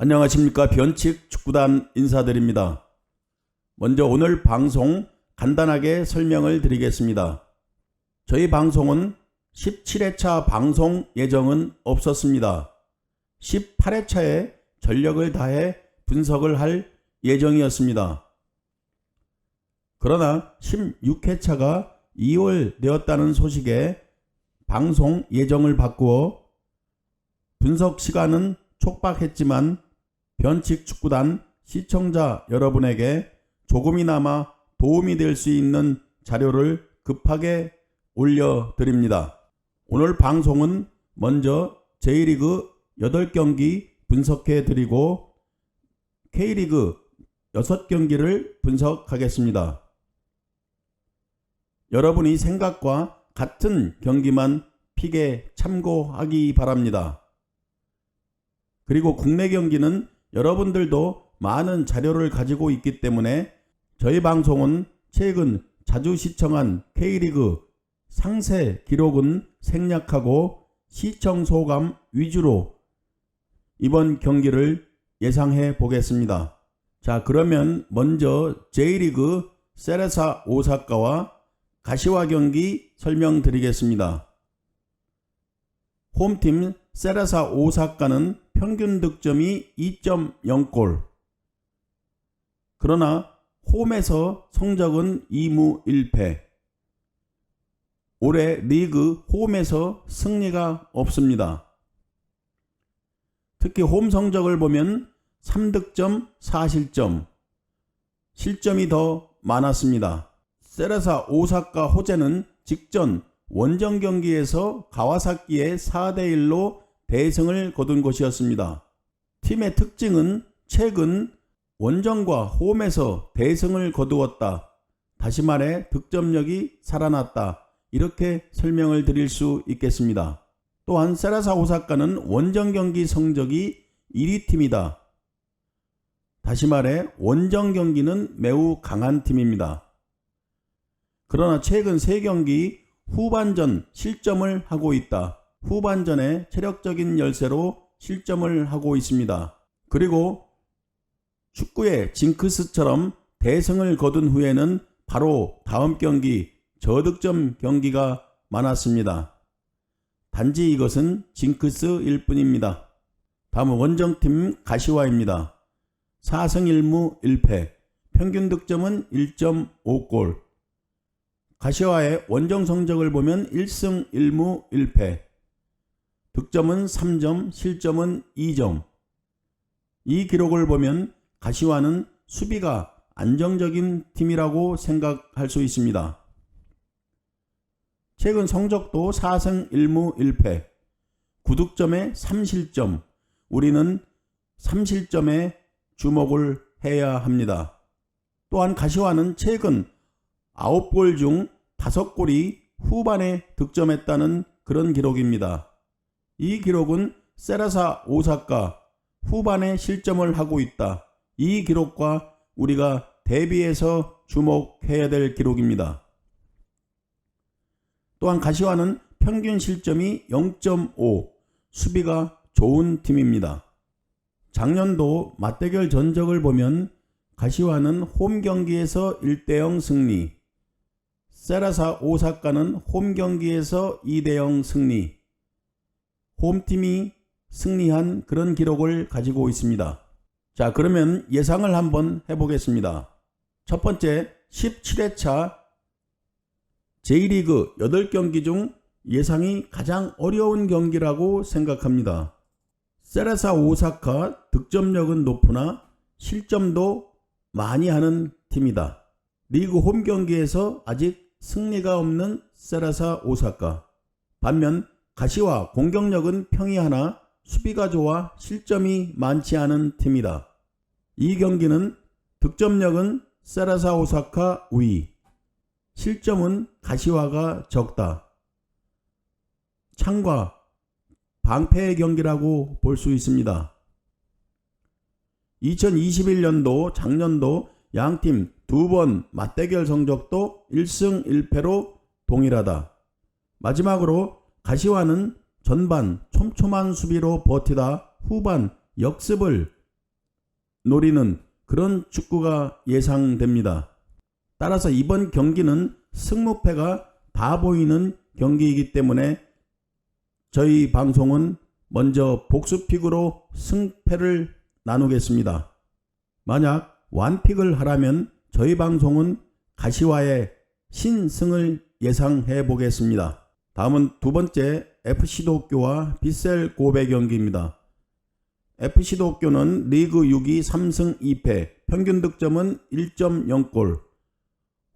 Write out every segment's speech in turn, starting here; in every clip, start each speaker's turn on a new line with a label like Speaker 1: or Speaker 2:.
Speaker 1: 안녕하십니까. 변칙 축구단 인사드립니다. 먼저 오늘 방송 간단하게 설명을 드리겠습니다. 저희 방송은 17회차 방송 예정은 없었습니다. 18회차에 전력을 다해 분석을 할 예정이었습니다. 그러나 16회차가 2월 되었다는 소식에 방송 예정을 바꾸어 분석 시간은 촉박했지만 변칙 축구단 시청자 여러분에게 조금이나마 도움이 될 수 있는 자료를 급하게 올려드립니다. 오늘 방송은 먼저 J리그 8경기 분석해 드리고 K리그 6경기를 분석하겠습니다. 여러분이 생각과 같은 경기만 픽에 참고하기 바랍니다. 그리고 국내 경기는 여러분들도 많은 자료를 가지고 있기 때문에 저희 방송은 최근 자주 시청한 K리그 상세 기록은 생략하고 시청 소감 위주로 이번 경기를 예상해 보겠습니다. 자, 그러면 먼저 J리그 세레사 오사카와 가시와 경기 설명드리겠습니다. 홈팀 세레사 오사카는 평균 득점이 2.0골. 그러나 홈에서 성적은 2무 1패. 올해 리그 홈에서 승리가 없습니다. 특히 홈 성적을 보면 3득점 4실점. 실점이 더 많았습니다. 세레사 오사카 호재는 직전 원정 경기에서 가와사키의 4대1로 대승을 거둔 것이었습니다. 팀의 특징은 최근 원정과 홈에서 대승을 거두었다. 다시 말해 득점력이 살아났다. 이렇게 설명을 드릴 수 있겠습니다. 또한 세레사 오사카는 원정 경기 성적이 1위 팀이다. 다시 말해 원정 경기는 매우 강한 팀입니다. 그러나 최근 3경기 후반전 실점을 하고 있다. 후반전에 체력적인 열세로 실점을 하고 있습니다. 그리고 축구의 징크스처럼 대승을 거둔 후에는 바로 다음 경기 저득점 경기가 많았습니다. 단지 이것은 징크스일 뿐입니다. 다음은 원정팀 가시와입니다. 4승 1무 1패, 평균 득점은 1.5골. 가시와의 원정 성적을 보면 1승 1무 1패. 득점은 3점, 실점은 2점. 이 기록을 보면 가시와는 수비가 안정적인 팀이라고 생각할 수 있습니다. 최근 성적도 4승 1무 1패, 9득점에 3실점. 우리는 3실점에 주목을 해야 합니다. 또한 가시와는 최근 9골 중 5골이 후반에 득점했다는 그런 기록입니다. 이 기록은 세레사 오사카 후반에 실점을 하고 있다. 이 기록과 우리가 대비해서 주목해야 될 기록입니다. 또한 가시와는 평균 실점이 0.5, 수비가 좋은 팀입니다. 작년도 맞대결 전적을 보면 가시와는 홈 경기에서 1대0 승리, 세레사 오사카는 홈 경기에서 2대0 승리, 홈팀이 승리한 그런 기록을 가지고 있습니다. 자, 그러면 예상을 한번 해보겠습니다. 첫 번째 17회차 J리그 8경기 중 예상이 가장 어려운 경기라고 생각합니다. 세레사 오사카 득점력은 높으나 실점도 많이 하는 팀이다. 리그 홈 경기에서 아직 승리가 없는 세레사 오사카. 반면 가시와 공격력은 평이하나 수비가 좋아 실점이 많지 않은 팀이다. 이 경기는 득점력은 세레사 오사카 우위, 실점은 가시와가 적다. 창과 방패의 경기라고 볼 수 있습니다. 2021년도 작년도 양팀 2번 맞대결 성적도 1승 1패로 동일하다. 마지막으로 가시와는 전반 촘촘한 수비로 버티다 후반 역습을 노리는 그런 축구가 예상됩니다. 따라서 이번 경기는 승무패가 다 보이는 경기이기 때문에 저희 방송은 먼저 복수픽으로 승패를 나누겠습니다. 만약 완픽을 하라면 저희 방송은 가시화의 신승을 예상해 보겠습니다. 다음은 두 번째 FC 도쿄와 빗셀 고베 경기입니다. FC 도쿄는 리그 6위 3승 2패, 평균 득점은 1.0골,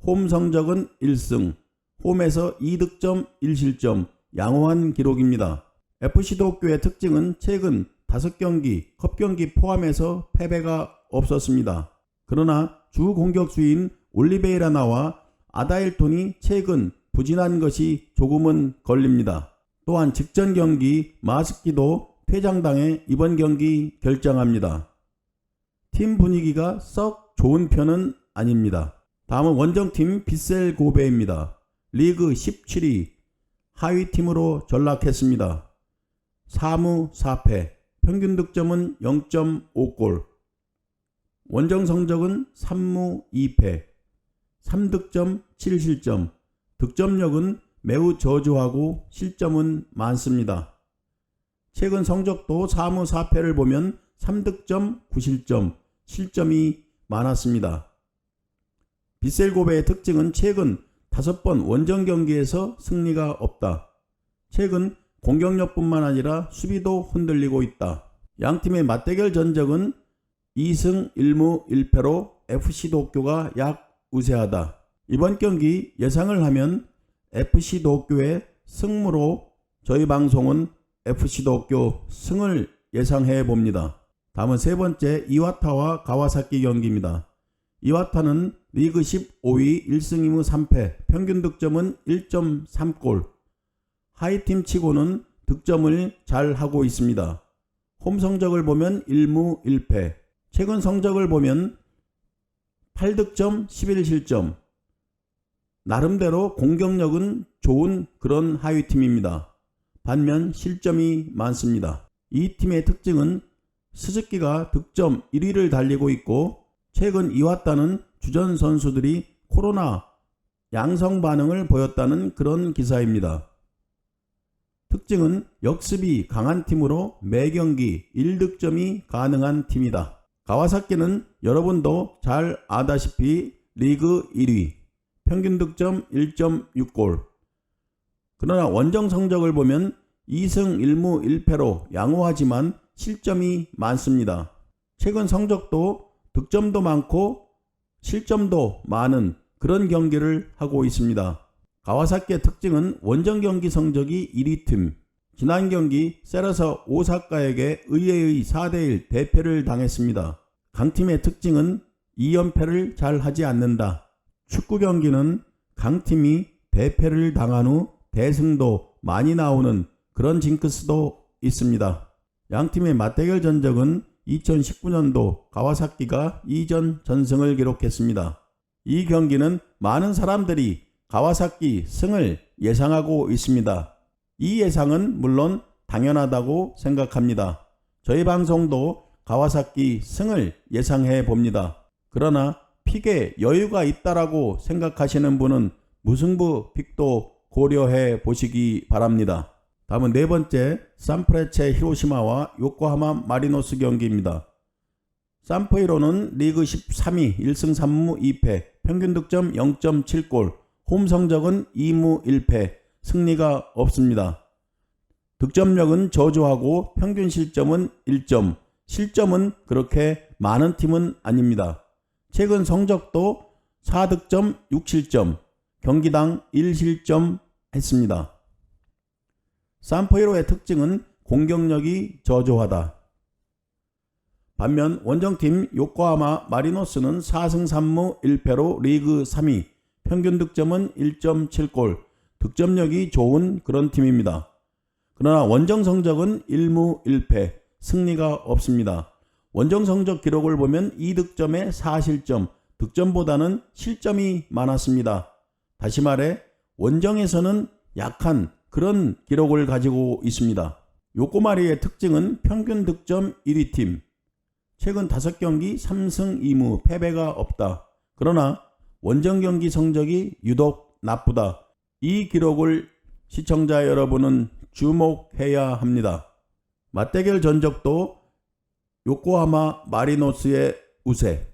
Speaker 1: 홈 성적은 1승, 홈에서 2득점 1실점, 양호한 기록입니다. FC 도쿄의 특징은 최근 5경기, 컵경기 포함해서 패배가 없었습니다. 그러나 주 공격수인 올리베이라나와 아다일톤이 최근 부진한 것이 조금은 걸립니다. 또한 직전 경기 마스키도 퇴장당해 이번 경기 결정합니다. 팀 분위기가 썩 좋은 편은 아닙니다. 다음은 원정팀 빗셀 고베입니다. 리그 17위 하위팀으로 전락했습니다. 4무 4패, 평균 득점은 0.5골, 원정 성적은 3무 2패, 3득점 7실점, 득점력은 매우 저조하고 실점은 많습니다. 최근 성적도 4무 4패를 보면 3득점 9실점, 실점이 많았습니다. 빗셀고베의 특징은 최근 5번 원정 경기에서 승리가 없다. 최근 공격력뿐만 아니라 수비도 흔들리고 있다. 양팀의 맞대결 전적은 2승 1무 1패로 FC 도쿄가 약 우세하다. 이번 경기 예상을 하면 FC 도쿄의 승무로 저희 방송은 FC 도쿄 승을 예상해 봅니다. 다음은 세 번째 이와타와 가와사키 경기입니다. 이와타는 리그 15위 1승 2무 3패, 평균 득점은 1.3골, 하위팀 치고는 득점을 잘 하고 있습니다. 홈 성적을 보면 1무 1패, 최근 성적을 보면 8득점 11실점, 나름대로 공격력은 좋은 그런 하위팀입니다. 반면 실점이 많습니다. 이 팀의 특징은 스즈키가 득점 1위를 달리고 있고 최근 이와타는 주전 선수들이 코로나 양성 반응을 보였다는 그런 기사입니다. 특징은 역습이 강한 팀으로 매 경기 1득점이 가능한 팀이다. 가와사키는 여러분도 잘 아다시피 리그 1위, 평균 득점 1.6골. 그러나 원정 성적을 보면 2승 1무 1패로 양호하지만 실점이 많습니다. 최근 성적도 득점도 많고 실점도 많은 그런 경기를 하고 있습니다. 가와사키의 특징은 원정 경기 성적이 1위 팀, 지난 경기 세라사 오사카에게 의외의 4대1 대패를 당했습니다. 강팀의 특징은 2연패를 잘 하지 않는다. 축구 경기는 강팀이 대패를 당한 후 대승도 많이 나오는 그런 징크스도 있습니다. 양팀의 맞대결 전적은 2019년도 가와사키가 2전 전승을 기록했습니다. 이 경기는 많은 사람들이 가와사키 승을 예상하고 있습니다. 이 예상은 물론 당연하다고 생각합니다. 저희 방송도 가와사키 승을 예상해 봅니다. 그러나 픽에 여유가 있다라고 생각하시는 분은 무승부 픽도 고려해 보시기 바랍니다. 다음은 네 번째 산프레체 히로시마와 요코하마 마리노스 경기입니다. 산프히로는 리그 13위 1승 3무 2패, 평균 득점 0.7골, 홈 성적은 2무 1패, 승리가 없습니다. 득점력은 저조하고 평균 실점은 1점, 실점은 그렇게 많은 팀은 아닙니다. 최근 성적도 4득점 6실점, 경기당 1실점 했습니다. 산프히로의 특징은 공격력이 저조하다. 반면 원정팀 요코하마 마리노스는 4승 3무 1패로 리그 3위, 평균 득점은 1.7골, 득점력이 좋은 그런 팀입니다. 그러나 원정 성적은 1무 1패, 승리가 없습니다. 원정 성적 기록을 보면 2득점에 4실점, 득점보다는 실점이 많았습니다. 다시 말해 원정에서는 약한 그런 기록을 가지고 있습니다. 요코마리의 특징은 평균 득점 1위 팀, 최근 5경기 3승 2무 패배가 없다. 그러나 원정 경기 성적이 유독 나쁘다. 이 기록을 시청자 여러분은 주목해야 합니다. 맞대결 전적도 요코하마 마리노스의 우세.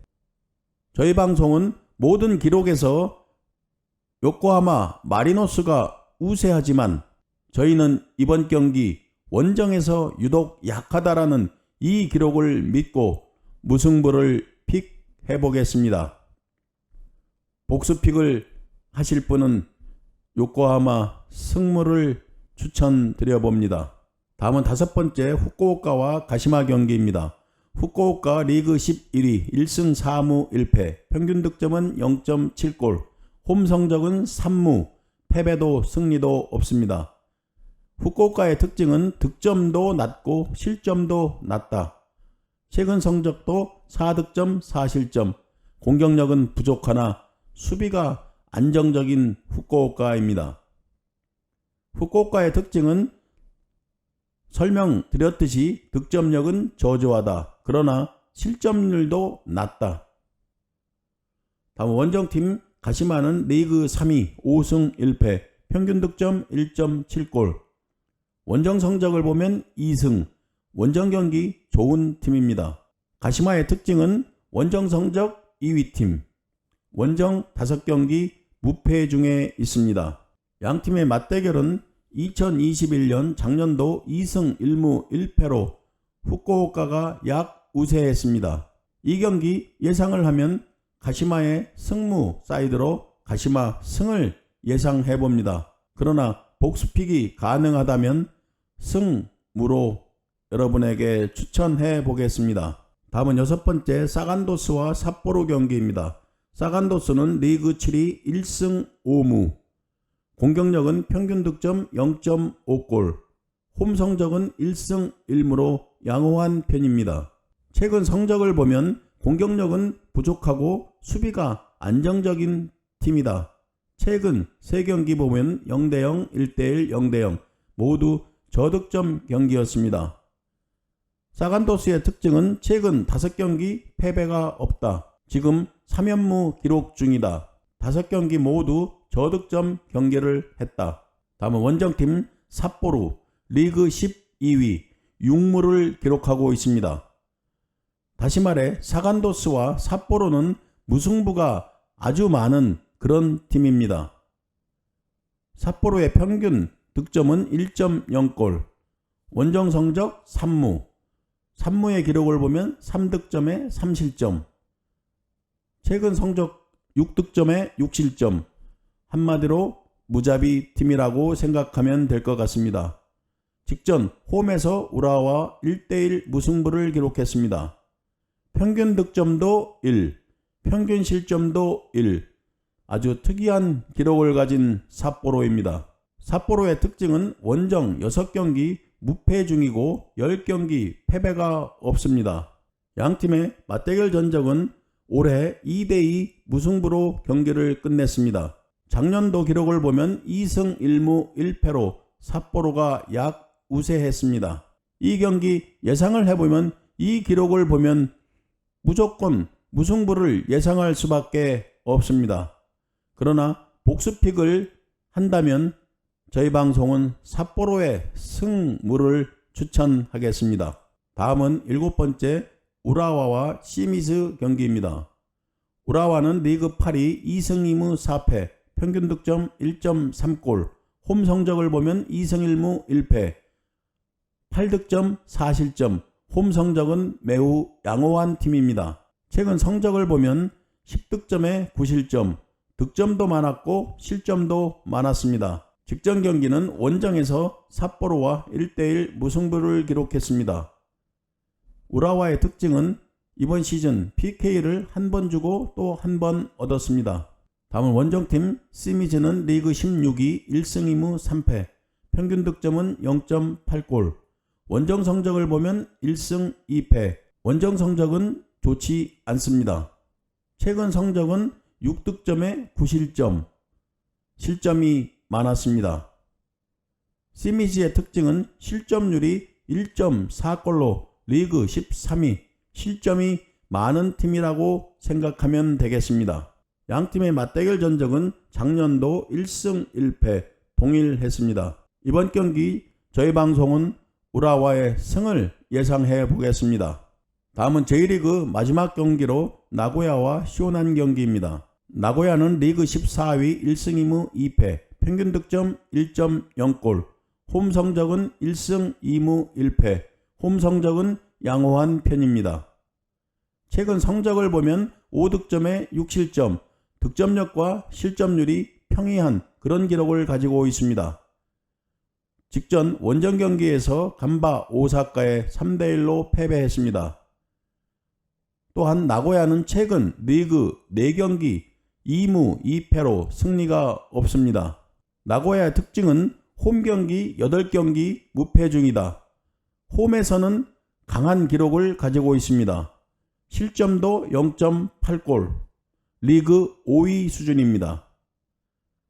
Speaker 1: 저희 방송은 모든 기록에서 요코하마 마리노스가 우세하지만 저희는 이번 경기 원정에서 유독 약하다라는 이 기록을 믿고 무승부를 픽해 보겠습니다. 복수픽을 하실 분은 요코하마 승무를 추천드려 봅니다. 다음은 5번째 후쿠오카와 가시마 경기입니다. 후쿠오카 리그 11위 1승 4무 1패, 평균 득점은 0.7골, 홈 성적은 3무, 패배도 승리도 없습니다. 후쿠오카의 특징은 득점도 낮고 실점도 낮다. 최근 성적도 4득점 4실점, 공격력은 부족하나 수비가 안정적인 후쿠오카입니다. 후쿠오카의 특징은 설명드렸듯이 득점력은 저조하다. 그러나 실점률도 낮다. 다음 원정팀 가시마는 리그 3위 5승 1패, 평균 득점 1.7골. 원정 성적을 보면 2승, 원정 경기 좋은 팀입니다. 가시마의 특징은 원정 성적 2위 팀, 원정 5경기 무패 중에 있습니다. 양팀의 맞대결은 2021년 작년도 2승 1무 1패로 후쿠오카가 약 우세했습니다. 이 경기 예상을 하면 가시마의 승무 사이드로 가시마 승을 예상해 봅니다. 그러나 복수픽이 가능하다면 승무로 여러분에게 추천해 보겠습니다. 다음은 6번째 사간도스와 삿포로 경기입니다. 사간도스는 리그 7위 1승 5무, 공격력은 평균 득점 0.5골, 홈 성적은 1승 1무로 양호한 편입니다. 최근 성적을 보면 공격력은 부족하고 수비가 안정적인 팀이다. 최근 3경기 보면 0대0, 1대1, 0대0 모두 저득점 경기였습니다. 사간도스의 특징은 최근 5경기 패배가 없다. 지금 3연무 기록 중이다. 5경기 모두 저득점 경기를 했다. 다음은 원정팀 삿포로 리그 12위 6무를 기록하고 있습니다. 다시 말해 사간도스와 삿포로는 무승부가 아주 많은 그런 팀입니다. 삿포로의 평균 득점은 1.0골, 원정 성적 3무, 3무의 기록을 보면 3득점에 3실점, 최근 성적 6득점에 6실점, 한마디로 무자비 팀이라고 생각하면 될 것 같습니다. 직전 홈에서 우라와 1대1 무승부를 기록했습니다. 평균 득점도 1, 평균 실점도 1, 아주 특이한 기록을 가진 삿포로입니다. 삿포로의 특징은 원정 6경기 무패 중이고 10경기 패배가 없습니다. 양팀의 맞대결 전적은 올해 2대2 무승부로 경기를 끝냈습니다. 작년도 기록을 보면 2승 1무 1패로 삿포로가 약 우세했습니다. 이 경기 예상을 해보면 이 기록을 보면 무조건 무승부를 예상할 수밖에 없습니다. 그러나 복수픽을 한다면 저희 방송은 삿포로의 승무를 추천하겠습니다. 다음은 7번째 우라와와 시미즈 경기입니다. 우라와는 리그 8위 2승 2무 4패, 평균 득점 1.3골, 홈 성적을 보면 2승 1무 1패, 8득점 4실점, 홈 성적은 매우 양호한 팀입니다. 최근 성적을 보면 10득점에 9실점, 득점도 많았고 실점도 많았습니다. 직전 경기는 원정에서 삿포로와 1대1 무승부를 기록했습니다. 우라와의 특징은 이번 시즌 PK를 한 번 주고 또 한 번 얻었습니다. 다음은 원정팀 시미즈는 리그 16위 1승 2무 3패, 평균 득점은 0.8골, 원정 성적을 보면 1승 2패, 원정 성적은 좋지 않습니다. 최근 성적은 6득점에 9실점, 실점이 많았습니다. 시미즈의 특징은 실점률이 1.4골로 리그 13위, 실점이 많은 팀이라고 생각하면 되겠습니다. 양팀의 맞대결 전적은 작년도 1승 1패 동일했습니다. 이번 경기 저희 방송은 우라와의 승을 예상해 보겠습니다. 다음은 J리그 마지막 경기로 나고야와 시오난 경기입니다. 나고야는 리그 14위 1승 2무 2패, 평균 득점 1.0골, 홈 성적은 1승 2무 1패, 홈 성적은 양호한 편입니다. 최근 성적을 보면 5득점에 6실점, 득점력과 실점률이 평이한 그런 기록을 가지고 있습니다. 직전 원정 경기에서 간바 오사카에 3대1로 패배했습니다. 또한 나고야는 최근 리그 4경기 2무 2패로 승리가 없습니다. 나고야의 특징은 홈 경기 8경기 무패 중이다. 홈에서는 강한 기록을 가지고 있습니다. 실점도 0.8골, 리그 5위 수준입니다.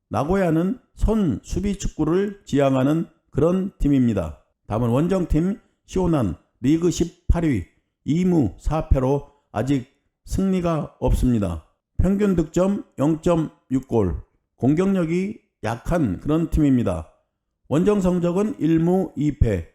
Speaker 1: 나고야는 선 수비 축구를 지향하는 그런 팀입니다. 다음은 원정팀 시오난 리그 18위 2무 4패로 아직 승리가 없습니다. 평균 득점 0.6골, 공격력이 약한 그런 팀입니다. 원정 성적은 1무 2패,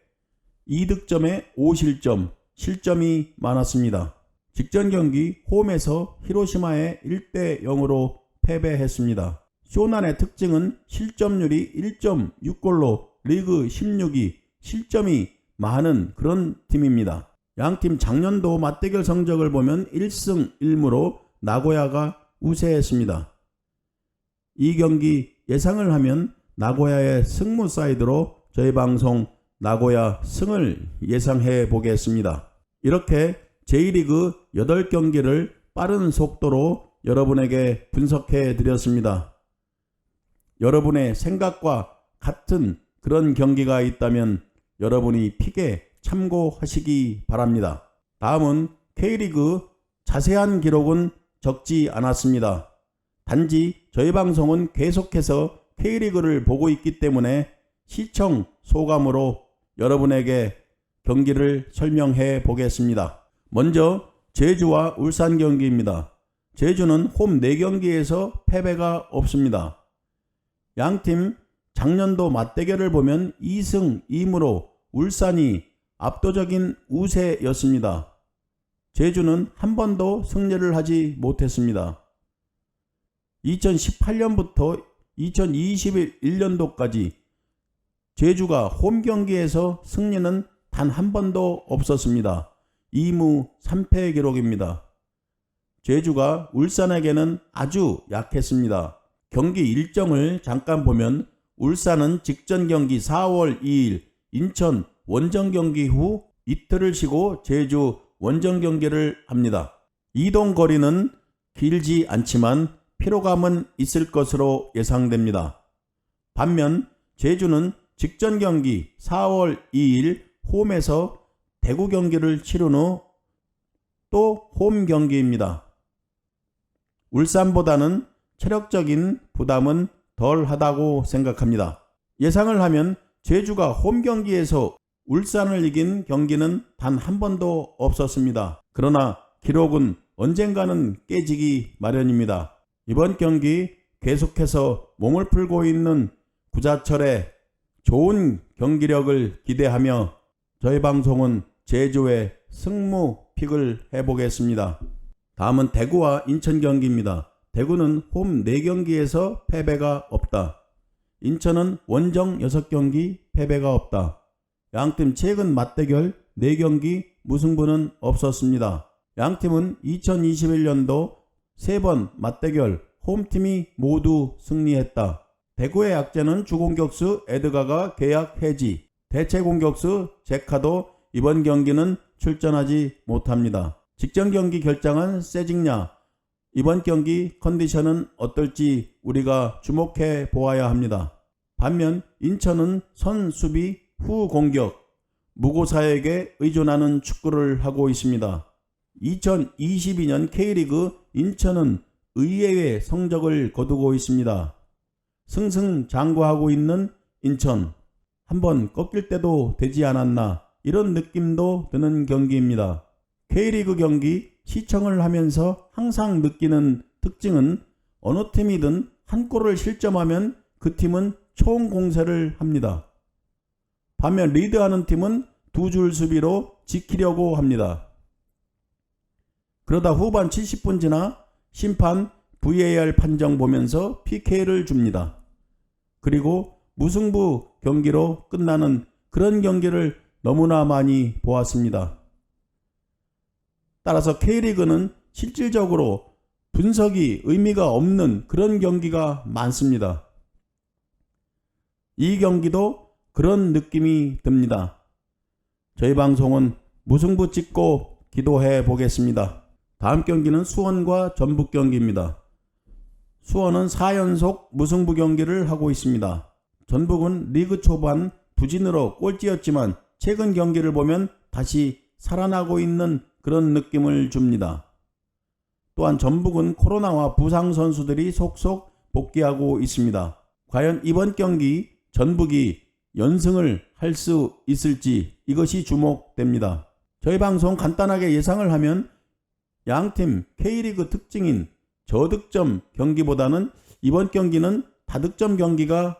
Speaker 1: 2득점에 5실점, 실점이 많았습니다. 직전 경기 홈에서 히로시마에 1대0으로 패배했습니다. 시오난의 특징은 실점률이 1.6골로 리그 16위, 실점이 많은 그런 팀입니다. 양팀 작년도 맞대결 성적을 보면 1승 1무로 나고야가 우세했습니다. 이 경기 예상을 하면 나고야의 승무 사이드로 저희 방송 나고야 승을 예상해 보겠습니다. 이렇게 J리그 8경기를 빠른 속도로 여러분에게 분석해 드렸습니다. 여러분의 생각과 같은 그런 경기가 있다면 여러분이 픽에 참고하시기 바랍니다. 다음은 K리그 자세한 기록은 적지 않았습니다. 단지 저희 방송은 계속해서 K리그를 보고 있기 때문에 시청 소감으로 여러분에게 경기를 설명해 보겠습니다. 먼저 제주와 울산 경기입니다. 제주는 홈 4경기에서 패배가 없습니다. 양팀 작년도 맞대결을 보면 2승 2무로 울산이 압도적인 우세였습니다. 제주는 한 번도 승리를 하지 못했습니다. 2018년부터 2021년도까지 제주가 홈 경기에서 승리는 단 한 번도 없었습니다. 2무 3패 기록입니다. 제주가 울산에게는 아주 약했습니다. 경기 일정을 잠깐 보면 울산은 직전 경기 4월 2일 인천 원정 경기 후 이틀을 쉬고 제주 원정 경기를 합니다. 이동 거리는 길지 않지만 피로감은 있을 것으로 예상됩니다. 반면 제주는 직전 경기 4월 2일 홈에서 대구 경기를 치른 후 또 홈 경기입니다. 울산보다는 체력적인 부담은 덜 하다고 생각합니다. 예상을 하면 제주가 홈 경기에서 울산을 이긴 경기는 단 한 번도 없었습니다. 그러나 기록은 언젠가는 깨지기 마련입니다. 이번 경기 계속해서 몸을 풀고 있는 구자철의 좋은 경기력을 기대하며 저희 방송은 제주의 승무 픽을 해보겠습니다. 다음은 대구와 인천 경기입니다. 대구는 홈 4경기에서 패배가 없다. 인천은 원정 6경기 패배가 없다. 양팀 최근 맞대결 4경기 무승부는 없었습니다. 양팀은 2021년도 3번 맞대결 홈팀이 모두 승리했다. 대구의 약자는 주공격수 에드가가 계약 해지, 대체 공격수 제카도 이번 경기는 출전하지 못합니다. 직전 경기 결장한 세징야, 이번 경기 컨디션은 어떨지 우리가 주목해 보아야 합니다. 반면 인천은 선 수비 후 공격, 무고사에게 의존하는 축구를 하고 있습니다. 2022년 K리그 인천은 의외의 성적을 거두고 있습니다. 승승장구하고 있는 인천, 한번 꺾일 때도 되지 않았나 이런 느낌도 드는 경기입니다. K리그 경기 시청을 하면서 항상 느끼는 특징은 어느 팀이든 한 골을 실점하면 그 팀은 총공세를 합니다. 반면 리드하는 팀은 두 줄 수비로 지키려고 합니다. 그러다 후반 70분 지나 심판 VAR 판정 보면서 PK를 줍니다. 그리고 무승부 경기로 끝나는 그런 경기를 너무나 많이 보았습니다. 따라서 K리그는 실질적으로 분석이 의미가 없는 그런 경기가 많습니다. 이 경기도 그런 느낌이 듭니다. 저희 방송은 무승부 찍고 기도해 보겠습니다. 다음 경기는 수원과 전북 경기입니다. 수원은 4연속 무승부 경기를 하고 있습니다. 전북은 리그 초반 부진으로 꼴찌였지만 최근 경기를 보면 다시 살아나고 있는 그런 느낌을 줍니다. 또한 전북은 코로나와 부상 선수들이 속속 복귀하고 있습니다. 과연 이번 경기 전북이 연승을 할 수 있을지 이것이 주목됩니다. 저희 방송 간단하게 예상을 하면 양팀 K리그 특징인 저득점 경기보다는 이번 경기는 다득점 경기가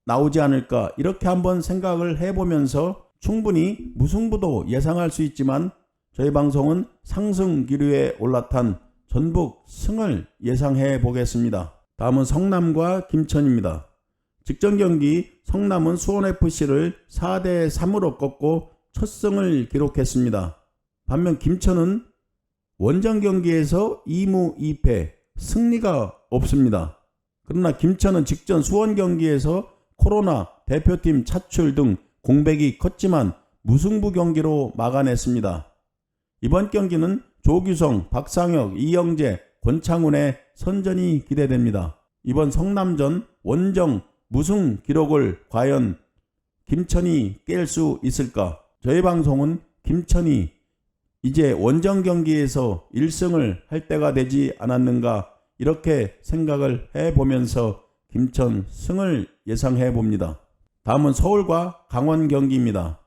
Speaker 1: 나오지 않을까 이렇게 한번 생각을 해보면서 충분히 무승부도 예상할 수 있지만 저희 방송은 상승 기류에 올라탄 전북 승을 예상해 보겠습니다. 다음은 성남과 김천입니다. 직전 경기 성남은 수원FC를 4대3으로 꺾고 첫 승을 기록했습니다. 반면 김천은 원정 경기에서 2무 2패 승리가 없습니다. 그러나 김천은 직전 수원 경기에서 코로나 대표팀 차출 등 공백이 컸지만 무승부 경기로 막아냈습니다. 이번 경기는 조규성, 박상혁, 이영재, 권창훈의 선전이 기대됩니다. 이번 성남전 원정 무승 기록을 과연 김천이 깰 수 있을까? 저희 방송은 김천이 이제 원정 경기에서 1승을 할 때가 되지 않았는가 이렇게 생각을 해보면서 김천 승을 예상해 봅니다. 다음은 서울과 강원 경기입니다.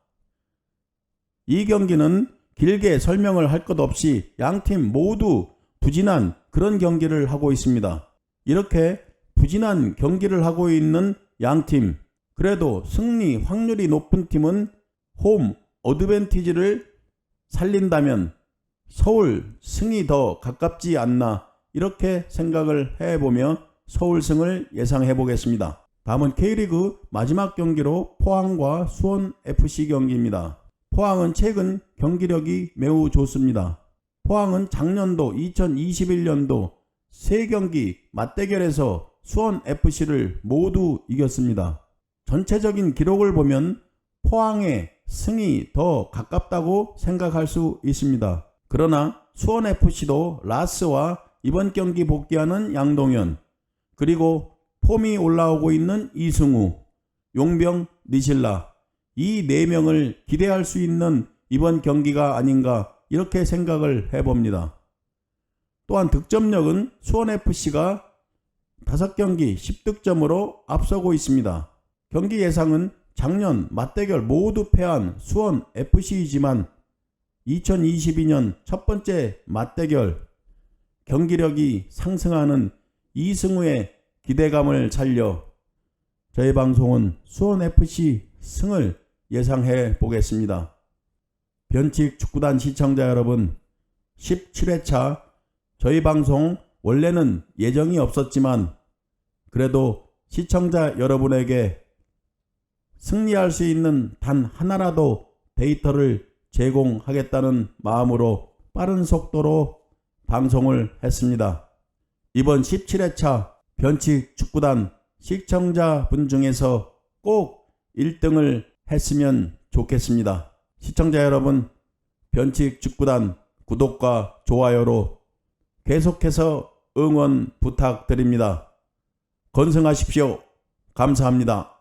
Speaker 1: 이 경기는 길게 설명을 할 것 없이 양팀 모두 부진한 그런 경기를 하고 있습니다. 이렇게 부진한 경기를 하고 있는 양팀, 그래도 승리 확률이 높은 팀은 홈 어드밴티지를 살린다면 서울 승이 더 가깝지 않나 이렇게 생각을 해보며 서울승을 예상해 보겠습니다. 다음은 K리그 마지막 경기로 포항과 수원FC 경기입니다. 포항은 최근 경기력이 매우 좋습니다. 포항은 작년도 2021년도 3경기 맞대결에서 수원FC를 모두 이겼습니다. 전체적인 기록을 보면 포항의 승이 더 가깝다고 생각할 수 있습니다. 그러나 수원FC도 라스와 이번 경기 복귀하는 양동현, 그리고 폼이 올라오고 있는 이승우, 용병, 니실라 이 4명을 기대할 수 있는 이번 경기가 아닌가 이렇게 생각을 해봅니다. 또한 득점력은 수원FC가 5경기 10득점으로 앞서고 있습니다. 경기 예상은 작년 맞대결 모두 패한 수원FC이지만 2022년 첫 번째 맞대결 경기력이 상승하는 이승우의 기대감을 살려 저희 방송은 수원FC 승을 예상해 보겠습니다. 변칙 축구단 시청자 여러분, 17회차 저희 방송 원래는 예정이 없었지만 그래도 시청자 여러분에게 승리할 수 있는 단 하나라도 데이터를 제공하겠다는 마음으로 빠른 속도로 방송을 했습니다. 이번 17회차 변칙 축구단 시청자분 중에서 꼭 1등을 했으면 좋겠습니다. 시청자 여러분, 변칙 축구단 구독과 좋아요로 계속해서 응원 부탁드립니다. 건승하십시오. 감사합니다.